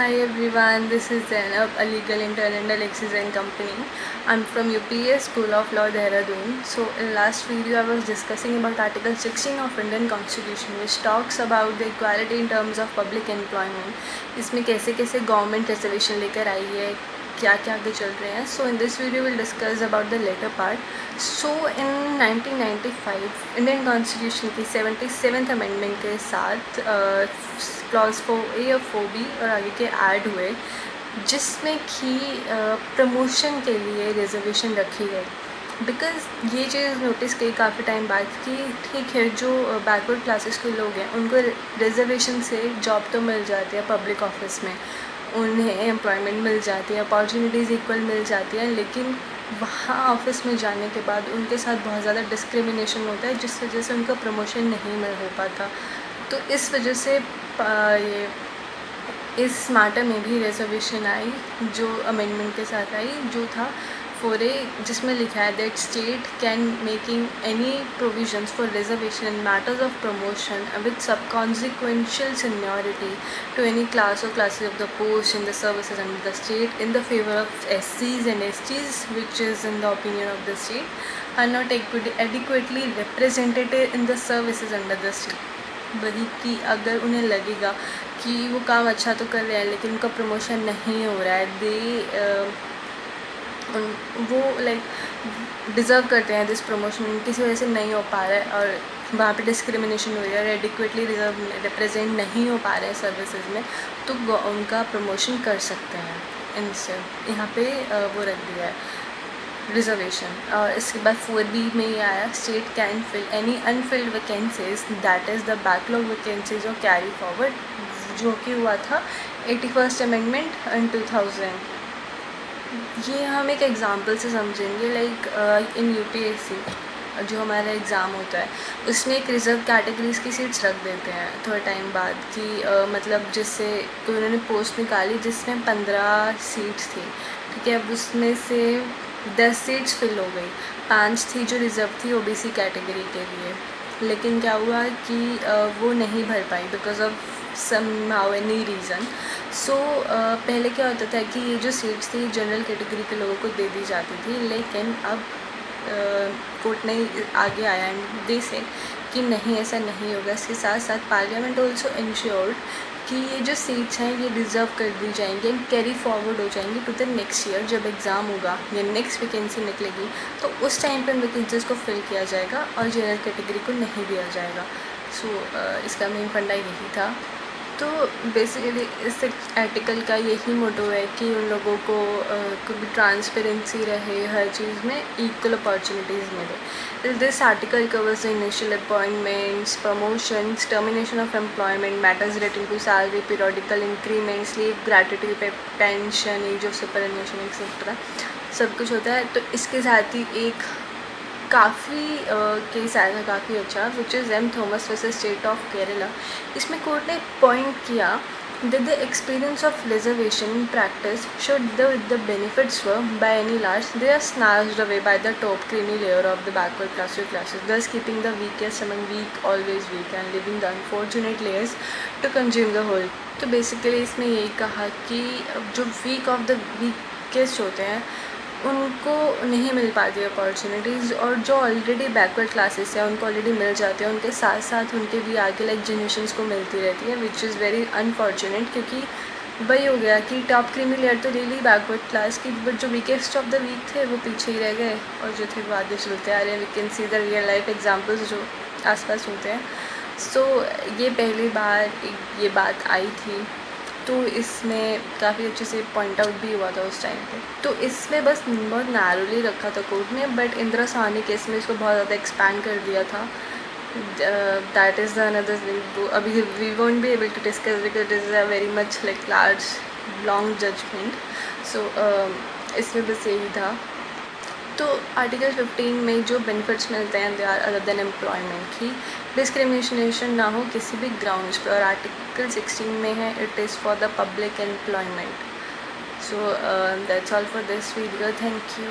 Hi everyone, this is Zainab, a legal intern at Alexis and Company. I'm from UPS School of Law, Dehradun. So in last video I was discussing about Article 16 of Indian Constitution, which talks about the equality in terms of public employment. इसमें कैसे कैसे government reservation लेकर आई है, क्या क्या आगे चल रहे हैं. So in this video we'll discuss about the later part. So in 1995 Indian constitution की 77th अमेंडमेंट के साथ क्लॉज 4A और 4B और आगे के ऐड हुए, जिसमें कि प्रमोशन के लिए रिजर्वेशन रखी गई. बिकॉज़ ये चीज़ नोटिस की काफ़ी टाइम बाद कि ठीक है, जो बैकवर्ड क्लासेस के लोग हैं उनको रिजर्वेशन से जॉब तो मिल जाती है पब्लिक ऑफिस में, उन्हें एम्प्लॉयमेंट मिल जाती है, अपॉर्चुनिटीज़ इक्वल मिल जाती है, लेकिन वहाँ ऑफिस में जाने के बाद उनके साथ बहुत ज़्यादा डिस्क्रिमिनेशन होता है, जिस वजह से उनका प्रमोशन नहीं मिल हो पाता. तो इस वजह से ये इस मैटर में भी रिजर्वेशन आई, जो अमेंडमेंट के साथ आई, जो था 4A, जिसमें लिखा है that state can making any provisions for reservation in matters of promotion with सब consequential seniority to any class और classes of the post in the services under the state in the favour of SCs and STs which is in the opinion of the state are not adequately represented in the services under the state. वही कि अगर उन्हें लगेगा कि वो काम अच्छा तो कर रहे हैं लेकिन उनका प्रमोशन नहीं हो रहा है, वो लाइक डिज़र्व करते हैं दिस प्रमोशन, किसी वजह से नहीं हो पा रहा है और वहाँ पे डिस्क्रिमिनेशन हो रही है और एडिक्वेटली रिप्रेजेंट नहीं हो पा रहे हैं सर्विसेज में, तो उनका प्रमोशन कर सकते हैं. इनसे यहाँ पे वो रख दिया है रिजर्वेशन. और इसके बाद 4B में ये आया state can fill any unfilled vacancies that is the backlog vacancies और कैरी फॉरवर्ड, जो कि हुआ था 81st अमेंडमेंट इन 2000. ये हम एक एग्ज़ाम्पल से समझेंगे. लाइक इन UPSC जो हमारा एग्ज़ाम होता है उसमें एक रिज़र्व कैटेगरीज़ की सीट्स रख देते हैं थोड़ा टाइम बाद कि मतलब जिससे कोई उन्होंने पोस्ट निकाली जिसमें 15 सीट्स थी, ठीक है. अब उसमें से 10 सीट्स फिल हो गई, 5 थी जो रिज़र्व थी OBC कैटेगरी के लिए, लेकिन क्या हुआ कि वो नहीं भर पाई because of somehow any reason. So पहले क्या होता था कि ये जो सीट्स थी जनरल कैटेगरी के लोगों को दे दी जाती थी, लेकिन अब कोर्ट ने आगे आया एंड दे से कि नहीं, ऐसा नहीं होगा. इसके साथ साथ पार्लियामेंट ऑल्सो इंश्योर्ड कि ये जो सीट्स हैं ये रिज़र्व कर दी जाएंगी एंड कैरी फॉरवर्ड हो जाएंगी टू द नेक्स्ट ईयर. जब एग्ज़ाम होगा या नेक्स्ट वैकेंसी निकलेगी तो उस टाइम पर वैकेंसीज़ को फिल किया जाएगा और जनरल कैटेगरी को नहीं दिया जाएगा. सो इसका मेन फंडा यही था. तो बेसिकली इस आर्टिकल का यही मोटो है कि उन लोगों को भी ट्रांसपेरेंसी रहे, हर चीज़ में इक्वल अपॉर्चुनिटीज़ मिले. This article covers the initial appointments, promotions, termination of employment, matters relating to salary, periodical increments, leave, gratuity pay, pension, age of superannuation etcetera, सब कुछ होता है. तो इसके साथ ही एक काफ़ी केस आया था काफ़ी अच्छा, which is M. Thomas versus state of Kerala. इसमें कोर्ट ने पॉइंट किया that the experience of reservation in practice showed the benefits were by any large they are snatched away by the top creamy layer of the backward classes, thus keeping the weakest among weak always weak and leaving the unfortunate layers to consume the whole. तो basically इसमें यही कहा कि जो week of the weakest होते हैं उनको नहीं मिल पाती अपॉर्चुनिटीज़, और जो ऑलरेडी बैकवर्ड क्लासेस हैं उनको ऑलरेडी मिल जाती है, उनके साथ साथ उनके भी आगे लाइक जनरेशन्स को मिलती रहती है, विच इज़ वेरी अनफॉर्चुनेट. क्योंकि वही हो गया कि टॉप क्रीमी लेयर तो ले ली बैकवर्ड क्लास की, बट जो वीकेस्ट ऑफ द वीक थे वो पीछे ही रह गए और जो थे वो आगे चलते आ रहे हैं. We can see the real life examples जो आसपास होते हैं. सो ये पहली बार ये बात आई थी, तो इसमें काफ़ी अच्छे से पॉइंट आउट भी हुआ था उस टाइम पे. तो इसमें बस बहुत नैरोली रखा था कोर्ट ने, बट इंदिरा साहनी केस में इसको बहुत ज़्यादा एक्सपैंड कर दिया था. That is the another thing. अभी we won't be able to discuss because it is a very much like large long judgement. So इसमें बस यही था. तो आर्टिकल 15 में जो बेनिफिट्स मिलते हैं they are other than employment, की डिस्क्रिमिनेशन ना हो किसी भी ग्राउंड्स पे, और आर्टिकल 16 में है it is for the public employment. So that's all for this video. Thank you.